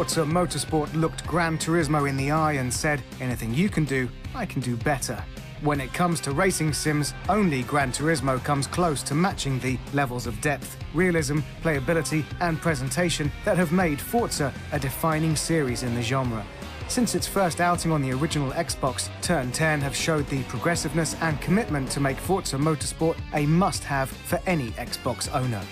Forza Motorsport looked Gran Turismo in the eye and said, anything you can do, I can do better. When it comes to racing sims, only Gran Turismo comes close to matching the levels of depth, realism, playability and presentation that have made Forza a defining series in the genre. Since its first outing on the original Xbox, Turn 10 have showed the progressiveness and commitment to make Forza Motorsport a must-have for any Xbox owner.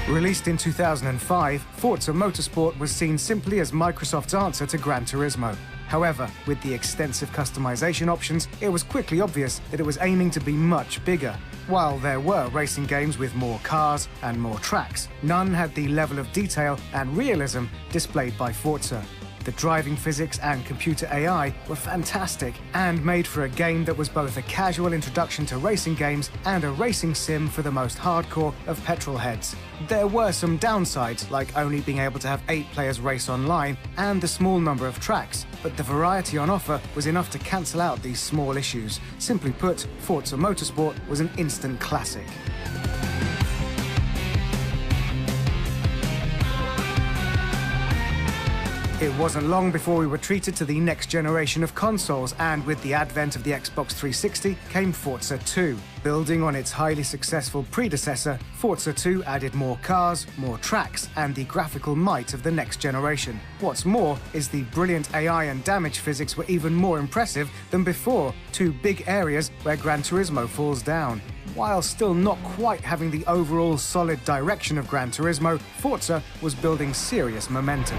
Released in 2005, Forza Motorsport was seen simply as Microsoft's answer to Gran Turismo. However, with the extensive customization options, it was quickly obvious that it was aiming to be much bigger. While there were racing games with more cars and more tracks, none had the level of detail and realism displayed by Forza. The driving physics and computer AI were fantastic and made for a game that was both a casual introduction to racing games and a racing sim for the most hardcore of petrol heads. There were some downsides, like only being able to have 8 players race online and the small number of tracks, but the variety on offer was enough to cancel out these small issues. Simply put, Forza Motorsport was an instant classic. It wasn't long before we were treated to the next generation of consoles, and with the advent of the Xbox 360 came Forza 2. Building on its highly successful predecessor, Forza 2 added more cars, more tracks, and the graphical might of the next generation. What's more is the brilliant AI and damage physics were even more impressive than before, 2 big areas where Gran Turismo falls down. While still not quite having the overall solid direction of Gran Turismo, Forza was building serious momentum.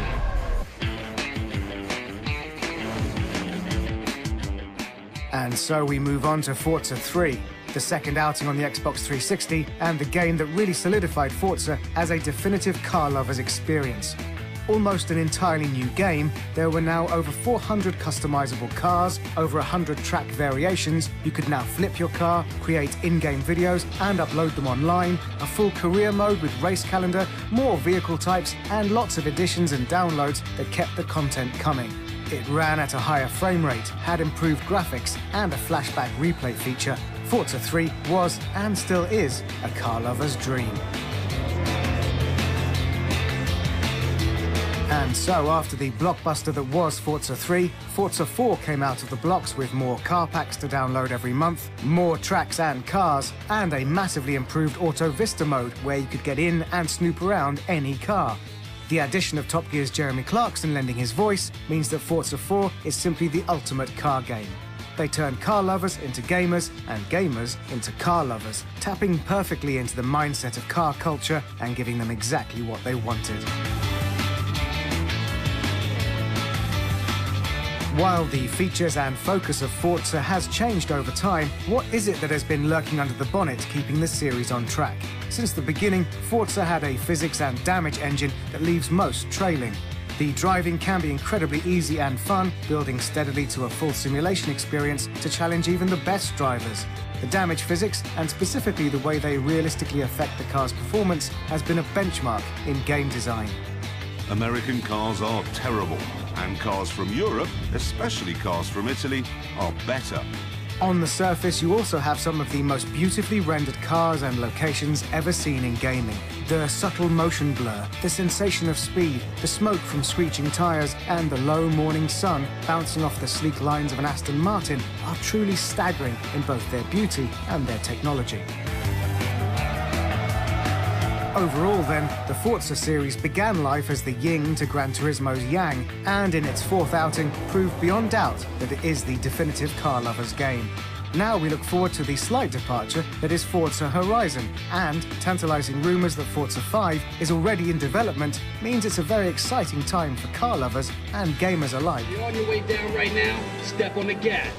And so we move on to Forza 3, the second outing on the Xbox 360 and the game that really solidified Forza as a definitive car lover's experience. Almost an entirely new game, there were now over 400 customizable cars, over 100 track variations, you could now flip your car, create in-game videos and upload them online, a full career mode with race calendar, more vehicle types and lots of additions and downloads that kept the content coming. It ran at a higher frame rate, had improved graphics and a flashback replay feature. Forza 3 was, and still is, a car lover's dream. And so after the blockbuster that was Forza 3, Forza 4 came out of the blocks with more car packs to download every month, more tracks and cars, and a massively improved Auto Vista mode where you could get in and snoop around any car. The addition of Top Gear's Jeremy Clarkson lending his voice means that Forza 4 is simply the ultimate car game. They turn car lovers into gamers and gamers into car lovers, tapping perfectly into the mindset of car culture and giving them exactly what they wanted. While the features and focus of Forza has changed over time, what is it that has been lurking under the bonnet keeping the series on track? Since the beginning, Forza had a physics and damage engine that leaves most trailing. The driving can be incredibly easy and fun, building steadily to a full simulation experience to challenge even the best drivers. The damage physics, and specifically the way they realistically affect the car's performance, has been a benchmark in game design. American cars are terrible, and cars from Europe, especially cars from Italy, are better. On the surface, you also have some of the most beautifully rendered cars and locations ever seen in gaming. The subtle motion blur, the sensation of speed, the smoke from screeching tires, and the low morning sun bouncing off the sleek lines of an Aston Martin are truly staggering in both their beauty and their technology. Overall then, the Forza series began life as the yin to Gran Turismo's yang, and in its 4th outing proved beyond doubt that it is the definitive car lover's game. Now we look forward to the slight departure that is Forza Horizon, and tantalizing rumors that Forza 5 is already in development means it's a very exciting time for car lovers and gamers alike. You're on your way down right now, step on the gas.